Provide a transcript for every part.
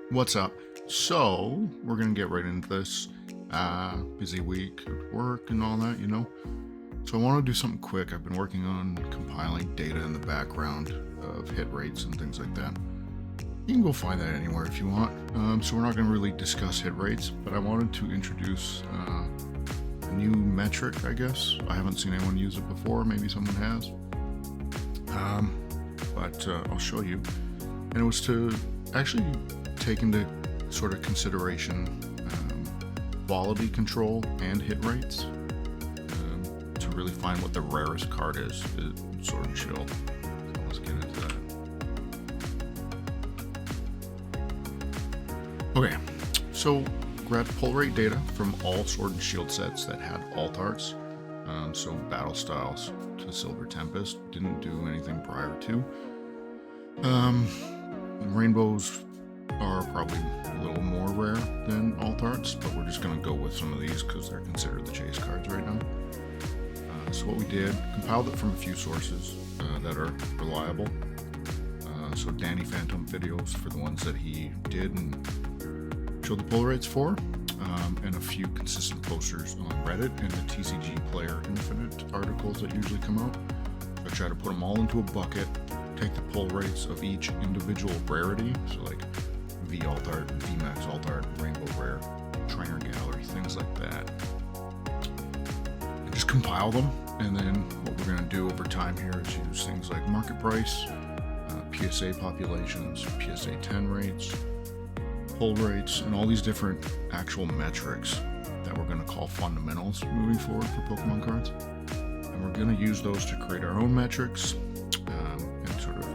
What's up? So, we're gonna get right into this. Busy week at work and all that, So I want to do something quick. I've been working on compiling data in the background of hit rates and things like that. You can go find that anywhere if you want. So we're not going to really discuss hit rates, but I wanted to introduce a new metric, I guess. I haven't seen anyone use it before. Maybe someone has. But I'll show you. And it was to actually take into sort of consideration quality control and hit rates to really find what the rarest card is Sword and Shield. So let's get into that. Okay, so grabbed pull rate data from all Sword and Shield sets that had alt arts. So Battle Styles to Silver Tempest, didn't do anything prior to. Rainbows are probably a little more rare than alt arts, but we're just going to go with some of these because they're considered the chase cards right now. So what we did, compiled it from a few sources that are reliable. So Danny Phantom videos for the ones that he did and showed the pull rates for, and a few consistent posters on Reddit and the TCG Player Infinite articles that usually come out. I try to put them all into a bucket, take the pull rates of each individual rarity, so like V alt art, VMAX alt art, Rainbow Rare, Trainer Gallery, things like that. And just compile them, and then what we're going to do over time here is use things like market price, PSA populations, PSA 10 rates, pull rates, and all these different actual metrics that we're going to call fundamentals moving forward for Pokemon cards. And we're going to use those to create our own metrics and sort of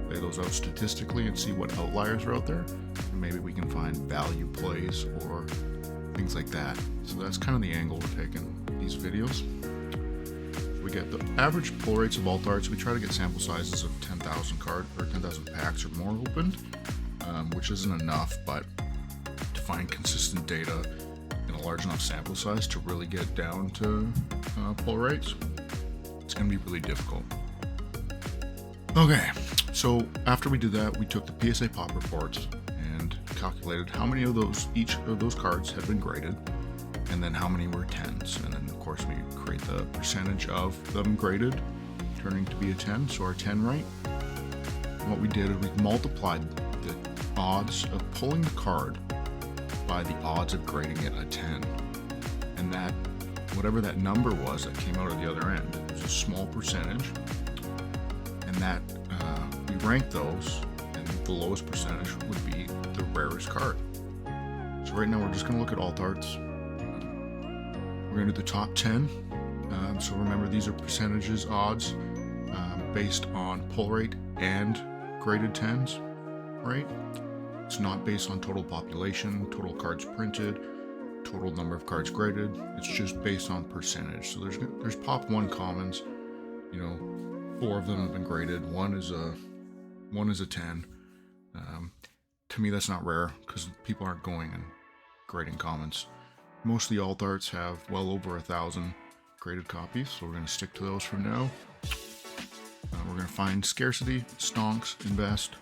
lay those out statistically and see what outliers are out there. And maybe we can find value plays or things like that. So that's kind of the angle we're taking these videos. We get the average pull rates of alt arts. We try to get sample sizes of 10,000 card or 10,000 packs or more opened, which isn't enough, but to find consistent data in a large enough sample size to really get down to pull rates, it's going to be really difficult. Okay, so after we did that, we took the PSA pop reports and calculated how many of each of those cards had been graded, and then how many were 10s. And then of course we create the percentage of them graded turning to be a 10, so our 10 rate. And what we did is we multiplied the odds of pulling the card by the odds of grading it a 10. And that, whatever that number was that came out of the other end, it was a small percentage. And that we ranked those, and the lowest percentage would be the rarest card. So right now we're just going to look at alt arts. We're going to do the top 10. So remember, these are percentages, odds, based on pull rate and graded 10s, right? It's not based on total population, total cards printed, total number of cards graded. It's just based on percentage. So there's pop 1 commons, 4 of them have been graded. One is a 10. To me, that's not rare because people aren't going and grading commons. Most of the alt arts have well over 1,000 graded copies, so we're going to stick to those for now. We're going to find scarcity, stonks, invest.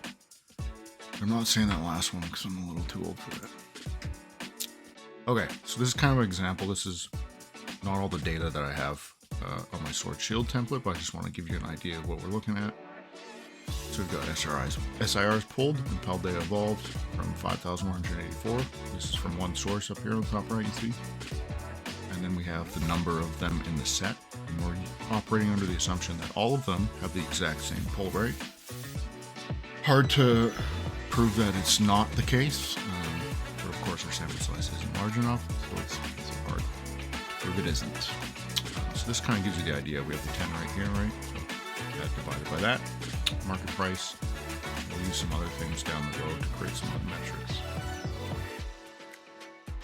I'm not saying that last one because I'm a little too old for that. Okay, so this is kind of an example. This is not all the data that I have on my Sword Shield template, but I just want to give you an idea of what we're looking at. So we've got SIRs pulled, compiled data evolved from 5,184. This is from one source up here on the top right, you see. And then we have the number of them in the set, and we're operating under the assumption that all of them have the exact same pull rate. Hard to prove that it's not the case, but of course our sample size isn't large enough, so it's hard to prove it isn't. So this kind of gives you the idea. We have the 10 right here, right? So that divided by that, market price. We'll use some other things down the road to create some other metrics.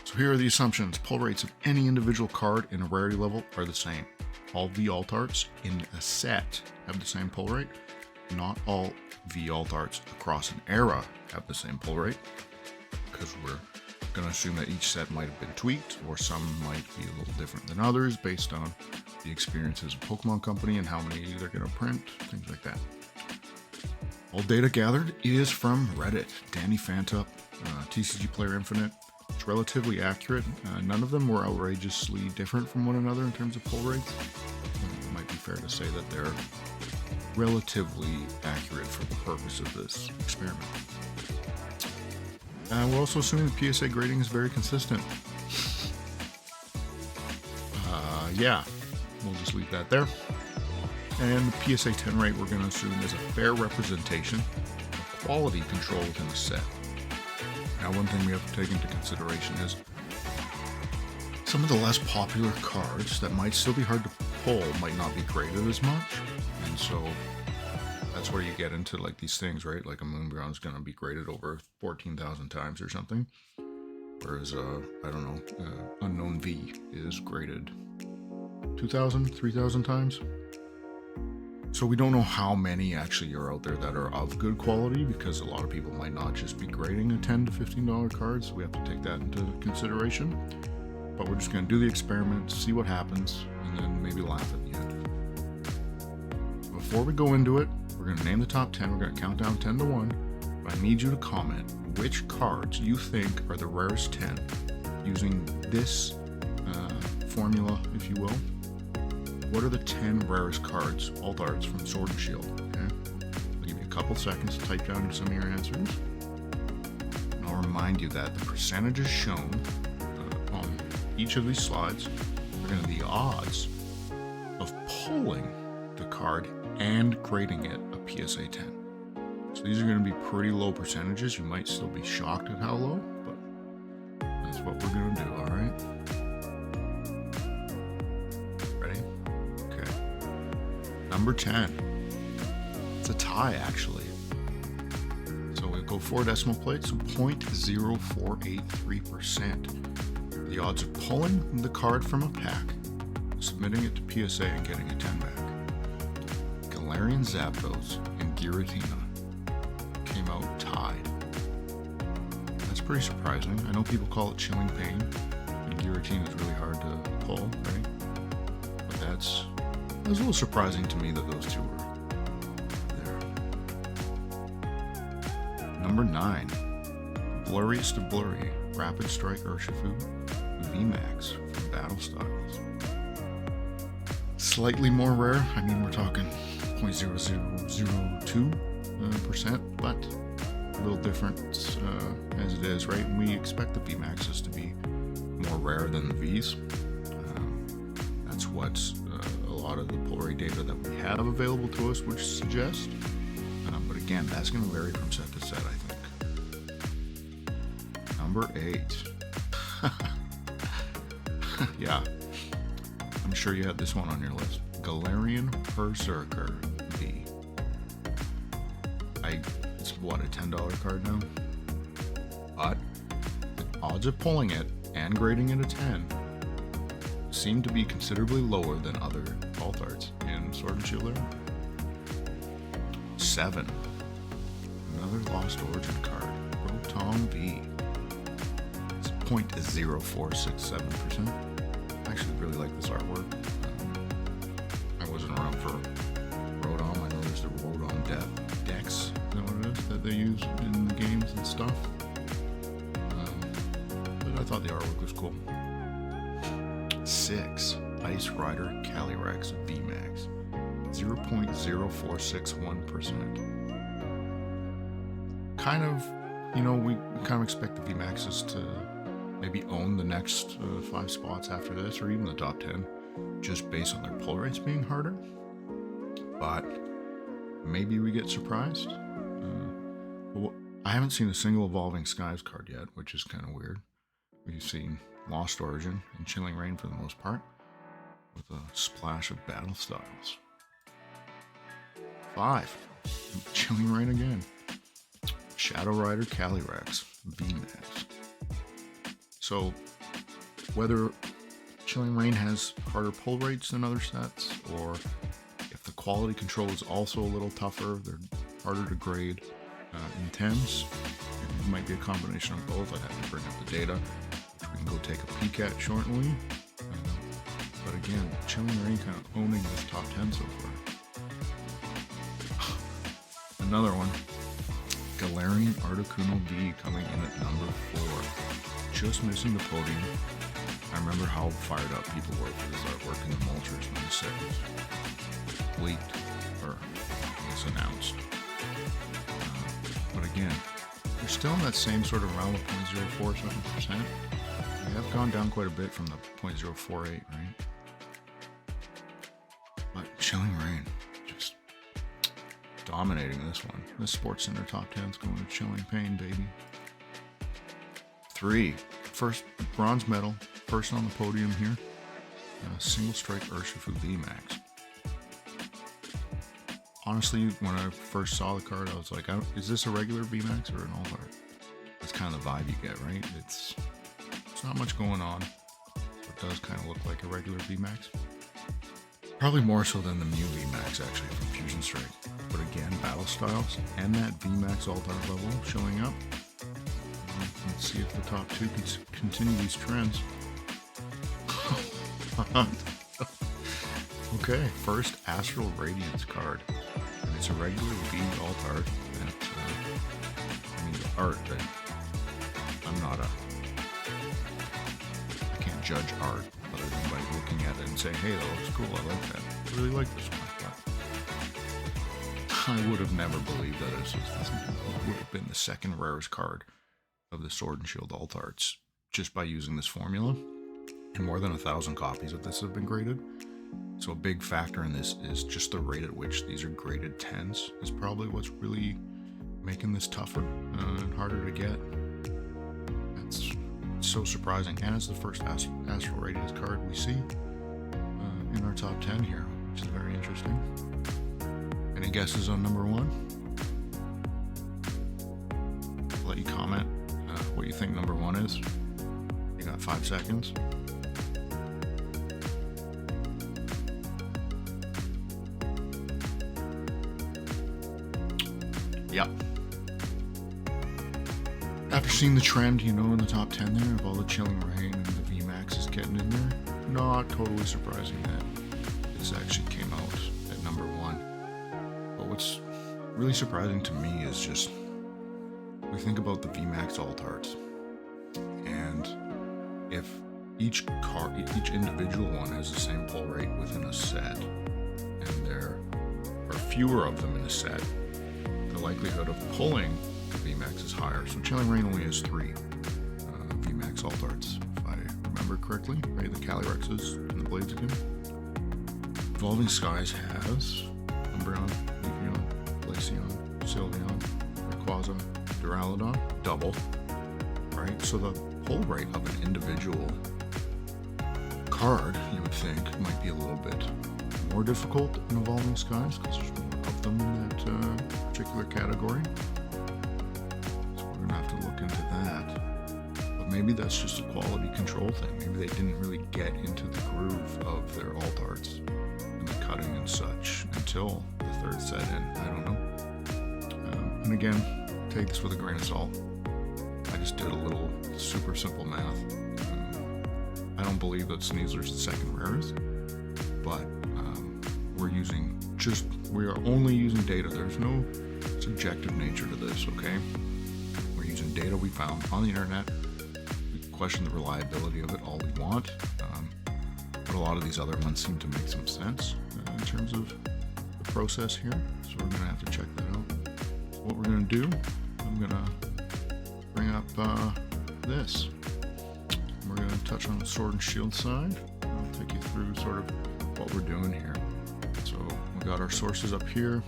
So here are the assumptions. Pull rates of any individual card in a rarity level are the same. All V alt arts in a set have the same pull rate. Not all V alt arts across an era have the same pull rate, because we're going to assume that each set might have been tweaked, or some might be a little different than others based on the experiences of Pokemon Company and how many they're going to print, things like that. All data gathered is from Reddit. Danny Fanta, TCG Player Infinite. It's relatively accurate. None of them were outrageously different from one another in terms of pull rates. It might be fair to say that they're relatively accurate for the purpose of this experiment. We're also assuming the PSA grading is very consistent. Yeah, we'll just leave that there. And the PSA 10 rate we're going to assume is a fair representation of quality control within a set. Now, one thing we have to take into consideration is some of the less popular cards that might still be hard to pull might not be graded as much. And so that's where you get into like these things, right? Like a Moonbrown is going to be graded over 14,000 times or something. Whereas, I don't know, Unknown V is graded 2,000, 3,000 times. So we don't know how many actually are out there that are of good quality, because a lot of people might not just be grading a $10 to $15 card, so we have to take that into consideration. But we're just going to do the experiment, see what happens, and then maybe laugh at the end. Before we go into it, we're going to name the top 10, we're going to count down 10 to 1, but I need you to comment which cards you think are the rarest 10 using this formula, if you will. What are the 10 rarest cards, alt arts from Sword and Shield? Okay? I'll give you a couple seconds to type down some of your answers. And I'll remind you that the percentages shown on each of these slides are going to be the odds of pulling the card and grading it a PSA 10. So these are going to be pretty low percentages. You might still be shocked at how low, but that's what we're going to do, alright? Number 10. It's a tie, actually. So we go 4 decimal places, so 0.0483%. The odds of pulling the card from a pack, submitting it to PSA, and getting a 10 back. Galarian Zapdos and Giratina came out tied. That's pretty surprising. I know people call it Chilling Pain, and Giratina is really hard to pull, right? But it was a little surprising to me that those two were there. Number 9, Blurriest of Blurry, Rapid Strike Urshifu, VMAX from Battle Styles. Slightly more rare, I mean we're talking 0.0002%, but a little different as it is, right? And we expect the VMAXs to be more rare than the Vs. That's what's a lot of the pull rate data that we have available to us would suggest. But again, that's going to vary from set to set, I think. Number 8. Yeah, I'm sure you had this one on your list. Galarian Berserker V. It's what, a $10 card now? But the odds of pulling it and grading it a 10 seem to be considerably lower than other alt arts in Sword and Shield era. 7. Another Lost Origin card, Rotom V. It's 0.0467%. I actually really like this artwork. I wasn't around for Rotom. I know there's the Rotom Dex. Is that what it is that they use in the games and stuff? But I thought the artwork was cool. 6. Ice Rider Calyrex VMAX, 0.0461%. Kind of, we kind of expect the VMAXs to maybe own the next 5 spots after this, or even the top 10, just based on their pull rates being harder. But maybe we get surprised. I haven't seen a single Evolving Skies card yet, which is kind of weird. We've seen Lost Origin and Chilling Reign for the most part, with a splash of Battle Styles. 5. Chilling Reign again. Shadow Rider Calyrex VMAX. So whether Chilling Reign has harder pull rates than other sets, or if the quality control is also a little tougher, they're harder to grade in 10s, it might be a combination of both. I'd have to bring up the data, which we can go take a peek at shortly. But again, Chilling Reign kind of owning this top 10 so far. Another one. Galarian Articuno V coming in at number 4. Just missing the podium. I remember how fired up people were for this artwork in the Mulchers when the set was leaked, or it's announced. But again, we're still in that same sort of realm of 0.047%. We have gone down quite a bit from the 0.048, right? But Chilling Reign, just dominating this one. This Sports Center top 10's going to Chilling Pain, baby. 3, first bronze medal, first on the podium here. Single strike Urshifu VMAX. Honestly, when I first saw the card, I was like, is this a regular VMAX or an alt art? That's kind of the vibe you get, right? It's not much going on. It does kind of look like a regular VMAX. Probably more so than the Mew VMAX, actually, from Fusion Strike. But again, battle styles and that VMAX alt art level showing up. Let's see if the top 2 can continue these trends. Okay, first Astral Radiance card. And it's a regular V alt art. That, the art that I can't judge art other than by looking at it and saying, hey, that looks cool, I like that. I really like this one. But I would have never believed that this would have been the second rarest card of the Sword and Shield alt arts just by using this formula. And more than 1,000 copies of this have been graded. So a big factor in this is just the rate at which these are graded 10s is probably what's really making this tougher and harder to get. It's so surprising. And it's the first Astral Radiance card we see in our top 10 here, which is very interesting. Any guesses on number 1? I'll let you comment what you think number 1 is. You got 5 seconds. Yep. After seeing the trend, in the top 10 there of all the Chilling Reign and the VMAX is getting in there, not totally surprising that this actually came out at number 1. But what's really surprising to me is just we think about the VMAX alt arts, and if each individual one has the same pull rate within a set, and there are fewer of them in a set, the likelihood of pulling VMAX is higher. So Chilling Reign only has 3 VMAX alt arts, if I remember correctly, right? The Calyrexes and the Blaziken. Evolving Skies has Umbreon, Leafeon, Glaceon, Sylveon, Rayquaza, Duraludon, double, right? So the pull rate of an individual card, you would think, might be a little bit more difficult in Evolving Skies because there's more of them in that particular category. So we're going to have to look into that. But maybe that's just a quality control thing. Maybe they didn't really get into the groove of their alt arts and the cutting and such until the 3rd set in. I don't know. And again, take this with a grain of salt. I just did a little super simple math. I don't believe that Sneasler's the second rarest, but we are only using data. There's no subjective nature to this, okay? We're using data we found on the internet. We can question the reliability of it all we want, but a lot of these other ones seem to make some sense in terms of the process here, so we're going to have to check that out. What we're going to do, I'm going to bring up this. We're going to touch on the Sword and Shield side. I'll take you through sort of what we're doing here. So we got our sources up here.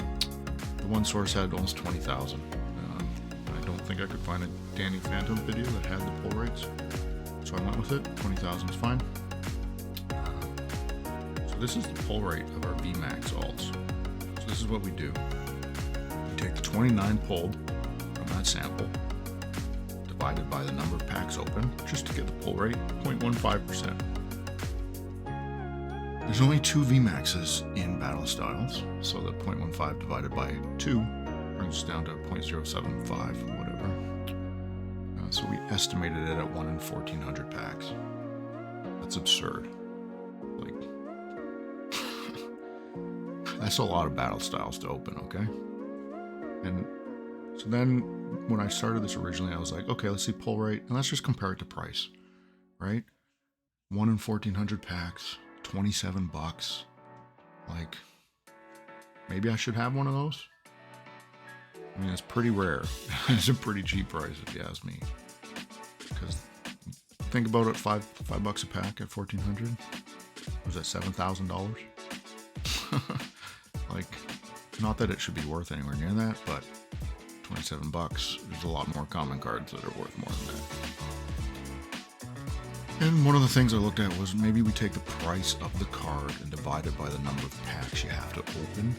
The one source had almost 20,000. I don't think I could find a Danny Phantom video that had the pull rates, so I went with it. 20,000 is fine. So this is the pull rate of our VMAX alts. So this is what we do. We take the 29 pulled from that sample, divided by the number of packs open, just to get the pull rate, 0.15%. There's only 2 VMAXs in Battle Styles, so the 0.15 divided by 2 brings us down to 0.075 or whatever. So we estimated it at 1 in 1,400 packs. That's absurd. Like, that's a lot of Battle Styles to open, okay? And so then when I started this originally, I was like, okay, let's see pull rate and let's just compare it to price, right? 1 in 1,400 packs, $27. Like, maybe I should have one of those. I mean, it's pretty rare. It's a pretty cheap price if you ask me. Because think about it, $5 a pack at 1,400. Was that $7,000? Like, not that it should be worth anywhere near that, but $27. There's a lot more common cards that are worth more than that. And one of the things I looked at was maybe we take the price of the card and divide it by the number of packs you have to open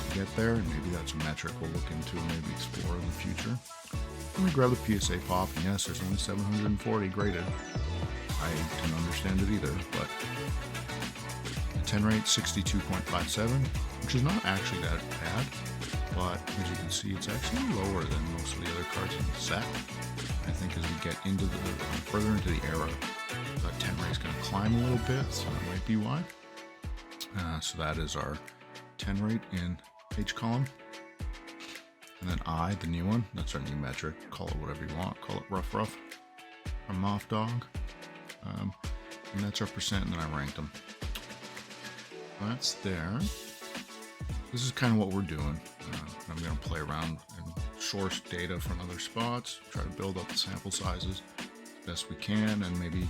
to get there, and maybe that's a metric we'll look into and maybe explore in the future. And we grab the PSA pop, and yes, there's only 740 graded. I didn't understand it either, but the 10 rate 62.57, which is not actually that bad, but as you can see, it's actually lower than most of the other cards in the set. I think as we get into further into the era, the 10 rate is going to climb a little bit, so that might be why. So that is our 10 rate in H column. And then I, the new one, that's our new metric. Call it whatever you want. Call it rough or moth dog. And that's our percent, and then I ranked them. That's there. This is kind of what we're doing. I'm going to play around and source data from other spots, try to build up the sample sizes as best we can, and maybe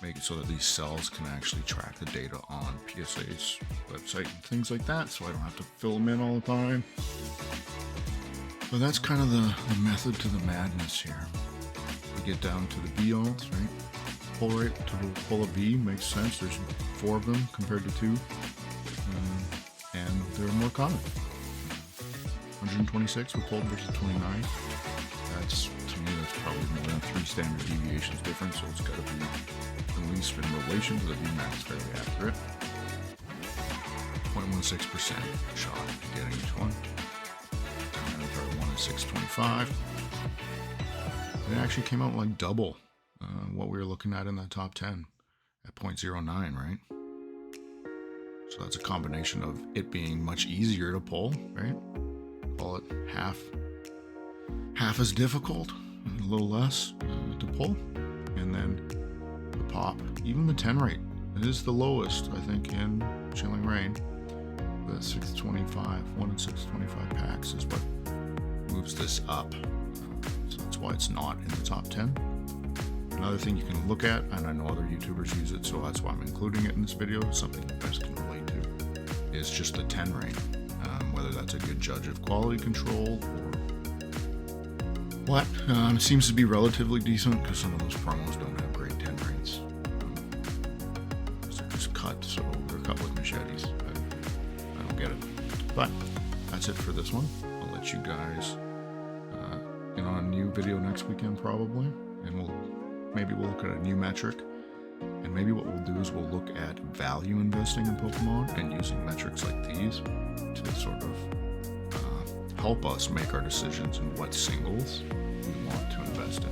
make it so that these cells can actually track the data on PSA's website and things like that, so I don't have to fill them in all the time. But that's kind of the method to the madness here. We get down to the B alts, right? Pull rate to pull a B makes sense. There's 4 of them compared to 2, and they're more common. 126 with pulled versus 29. That's, to me, that's probably more than 3 standard deviations different, so it's got to be at least in relation to the Vmax fairly accurate. 0.16% shot at getting each one. Our 1 is 625. It actually came out like double what we were looking at in that top 10 at 0.09, right? So that's a combination of it being much easier to pull, right? Call it half as difficult, a little less to pull, and then the pop, even the 10 rate, it is the lowest, I think, in Chilling Reign. The 625, 1 in 625 packs is what moves this up. So that's why it's not in the top 10. Another thing you can look at, and I know other YouTubers use it, so that's why I'm including it in this video, something you guys can relate to, is just the 10 rate. Whether that's a good judge of quality control or what. It seems to be relatively decent because some of those promos don't have great 10 rates. They're just cut, so they're cut with machetes. I don't get it. But that's it for this one. I'll let you guys in on a new video next weekend probably, and maybe we'll look at a new metric. And maybe what we'll do is we'll look at value investing in Pokemon and using metrics like these to sort of help us make our decisions in what singles we want to invest in.